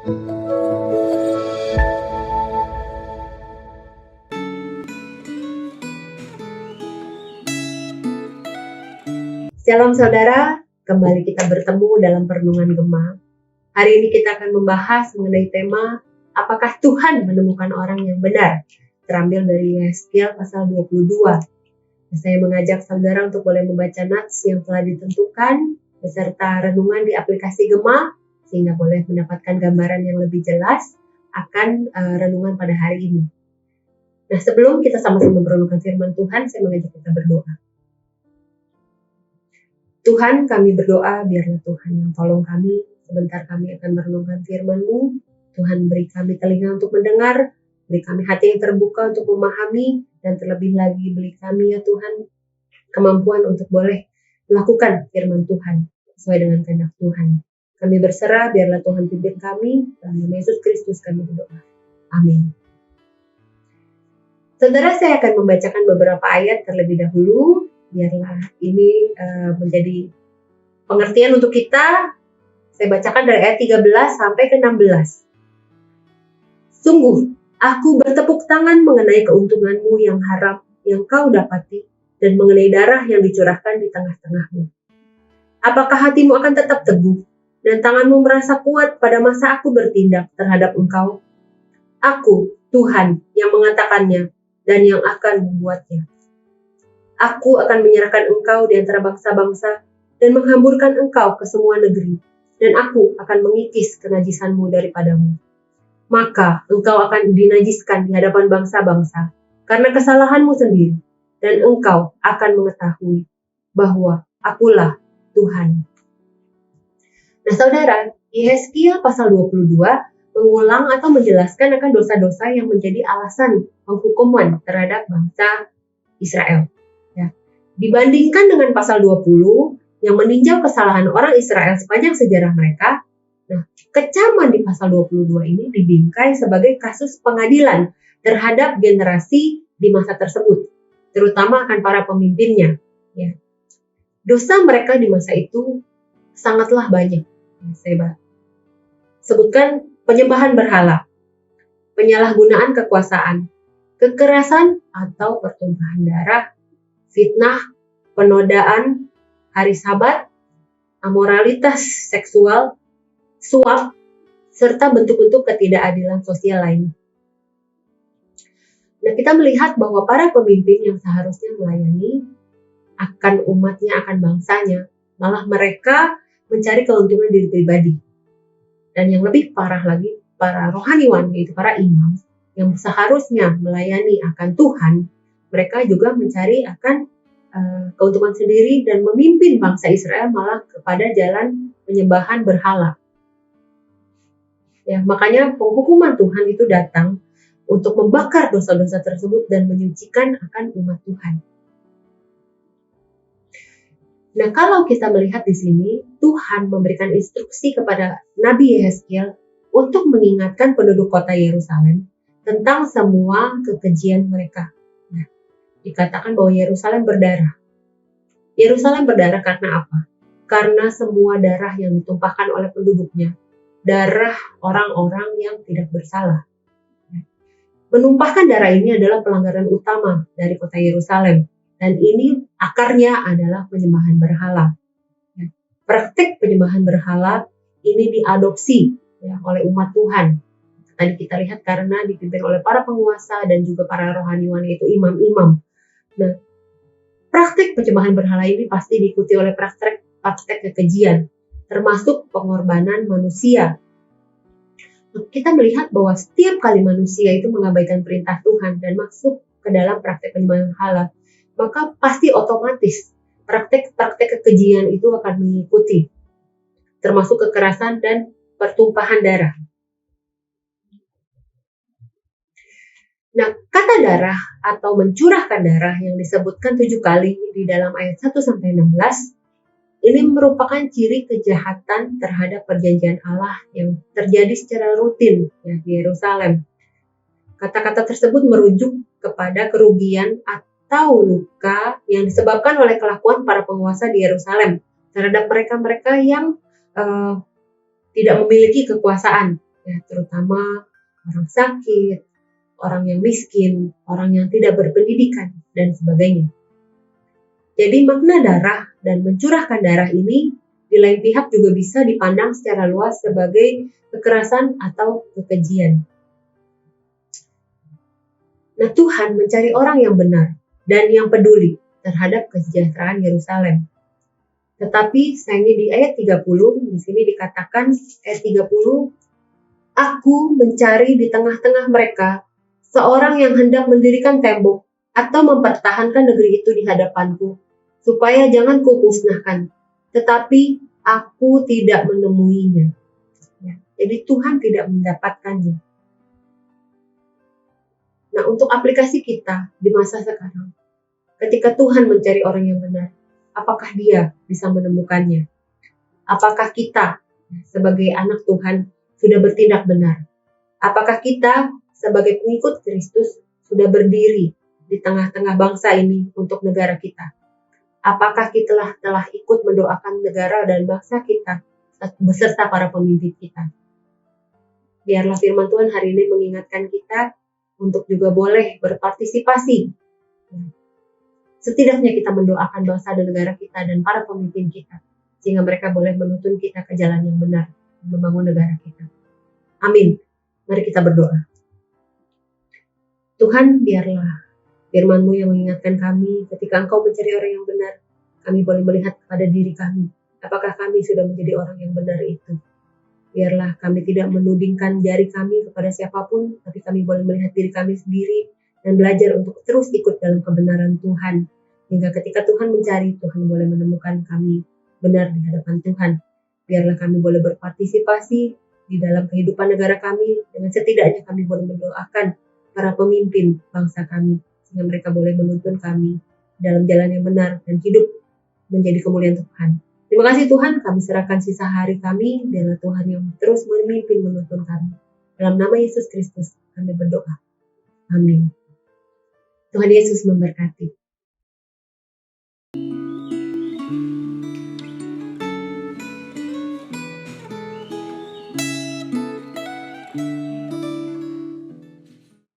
Shalom saudara, kembali kita bertemu dalam Perenungan Gema. Hari ini kita akan membahas mengenai tema apakah Tuhan menemukan orang yang benar, terambil dari Yehezkiel pasal 22. Saya mengajak saudara untuk boleh membaca nats yang telah ditentukan beserta renungan di aplikasi Gema sehingga boleh mendapatkan gambaran yang lebih jelas akan renungan pada hari ini. Nah, sebelum kita sama-sama merenungkan firman Tuhan, saya mengajak kita berdoa. Tuhan, kami berdoa biarlah Tuhan yang tolong kami. Sebentar kami akan merenungkan firman-Mu. Tuhan beri kami telinga untuk mendengar, beri kami hati yang terbuka untuk memahami, dan terlebih lagi beri kami ya Tuhan kemampuan untuk boleh melakukan firman Tuhan sesuai dengan kehendak Tuhan. Kami berserah biarlah Tuhan pimpin kami. Dalam nama Yesus Kristus kami berdoa. Amin. Saudara, saya akan membacakan beberapa ayat terlebih dahulu. Biarlah ini menjadi pengertian untuk kita. Saya bacakan dari ayat 13 sampai ke 16. Sungguh, aku bertepuk tangan mengenai keuntunganmu yang haram yang kau dapati dan mengenai darah yang dicurahkan di tengah-tengahmu. Apakah hatimu akan tetap teguh dan tanganmu merasa kuat pada masa aku bertindak terhadap engkau? Aku, Tuhan, yang mengatakannya dan yang akan membuatnya. Aku akan menyerahkan engkau di antara bangsa-bangsa dan menghamburkan engkau ke semua negeri, dan aku akan mengikis kenajisanmu daripadamu. Maka engkau akan dinajiskan di hadapan bangsa-bangsa karena kesalahanmu sendiri, dan engkau akan mengetahui bahwa akulah Tuhan. Nah saudara, Yehezkiel pasal 22 mengulang atau menjelaskan akan dosa-dosa yang menjadi alasan penghukuman terhadap bangsa Israel. Dibandingkan dengan pasal 20 yang meninjau kesalahan orang Israel sepanjang sejarah mereka, nah, kecaman di pasal 22 ini dibingkai sebagai kasus pengadilan terhadap generasi di masa tersebut, terutama akan para pemimpinnya. Ya. Dosa mereka di masa itu sangatlah banyak. Saya sebutkan penyembahan berhala, penyalahgunaan kekuasaan, kekerasan atau pertumpahan darah, fitnah, penodaan, hari Sabat, amoralitas seksual, suap, serta bentuk-bentuk ketidakadilan sosial lain. Nah, kita melihat bahwa para pemimpin yang seharusnya melayani akan umatnya, akan bangsanya, malah mereka mencari keuntungan diri pribadi. Dan yang lebih parah lagi, para rohaniwan, yaitu para imam, yang seharusnya melayani akan Tuhan, mereka juga mencari akan keuntungan sendiri dan memimpin bangsa Israel malah kepada jalan penyembahan berhala. Ya, makanya penghukuman Tuhan itu datang untuk membakar dosa-dosa tersebut dan menyucikan akan umat Tuhan. Nah, kalau kita melihat di sini, Tuhan memberikan instruksi kepada Nabi Yehezkiel untuk mengingatkan penduduk kota Yerusalem tentang semua kekejian mereka. Dikatakan bahwa Yerusalem berdarah. Yerusalem berdarah karena apa? Karena semua darah yang ditumpahkan oleh penduduknya, darah orang-orang yang tidak bersalah. Menumpahkan darah ini adalah pelanggaran utama dari kota Yerusalem, dan ini akarnya adalah penyembahan berhala. Praktik penyembahan berhala ini diadopsi oleh umat Tuhan. Tadi kita lihat karena dipimpin oleh para penguasa dan juga para rohaniwan, yaitu imam-imam. Nah, praktik penyembahan berhala ini pasti diikuti oleh praktek kekejian, termasuk pengorbanan manusia. Kita melihat bahwa setiap kali manusia itu mengabaikan perintah Tuhan dan masuk ke dalam praktek penyembahan berhala, maka pasti otomatis praktek kekejian itu akan mengikuti, termasuk kekerasan dan pertumpahan darah. Nah, kata darah atau mencurahkan darah yang disebutkan 7 kali di dalam ayat 1-16, ini merupakan ciri kejahatan terhadap perjanjian Allah yang terjadi secara rutin di Yerusalem. Kata-kata tersebut merujuk kepada kerugian atau luka yang disebabkan oleh kelakuan para penguasa di Yerusalem terhadap mereka-mereka yang tidak memiliki kekuasaan ya, terutama orang sakit, orang yang miskin, orang yang tidak berpendidikan, dan sebagainya. Jadi makna darah dan mencurahkan darah ini di lain pihak juga bisa dipandang secara luas sebagai kekerasan atau kekejian. Nah, Tuhan mencari orang yang benar dan yang peduli terhadap kesejahteraan Yerusalem. Tetapi sayangnya di ayat 30, di sini dikatakan ayat 30, Aku mencari di tengah-tengah mereka seorang yang hendak mendirikan tembok atau mempertahankan negeri itu di hadapanku, supaya jangan kumusnahkan, tetapi aku tidak menemuinya. Ya, jadi Tuhan tidak mendapatkannya. Nah, untuk aplikasi kita di masa sekarang, ketika Tuhan mencari orang yang benar, apakah Dia bisa menemukannya? Apakah kita sebagai anak Tuhan sudah bertindak benar? Apakah kita sebagai pengikut Kristus sudah berdiri di tengah-tengah bangsa ini untuk negara kita? Apakah kita telah ikut mendoakan negara dan bangsa kita beserta para pemimpin kita? Biarlah firman Tuhan hari ini mengingatkan kita untuk juga boleh berpartisipasi. Setidaknya kita mendoakan bangsa dan negara kita dan para pemimpin kita, sehingga mereka boleh menuntun kita ke jalan yang benar, membangun negara kita. Amin. Mari kita berdoa. Tuhan, biarlah firman-Mu yang mengingatkan kami ketika Engkau mencari orang yang benar, kami boleh melihat kepada diri kami. Apakah kami sudah menjadi orang yang benar itu? Biarlah kami tidak menudingkan jari kami kepada siapapun, tapi kami boleh melihat diri kami sendiri dan belajar untuk terus ikut dalam kebenaran Tuhan. Hingga ketika Tuhan mencari, Tuhan boleh menemukan kami benar di hadapan Tuhan. Biarlah kami boleh berpartisipasi di dalam kehidupan negara kami, dengan setidaknya kami boleh mendoakan para pemimpin bangsa kami, sehingga mereka boleh menuntun kami dalam jalan yang benar dan hidup menjadi kemuliaan Tuhan. Terima kasih Tuhan, kami serahkan sisa hari kami, biarlah Tuhan yang terus memimpin menuntun kami. Dalam nama Yesus Kristus kami berdoa. Amin. Tuhan Yesus memberkati.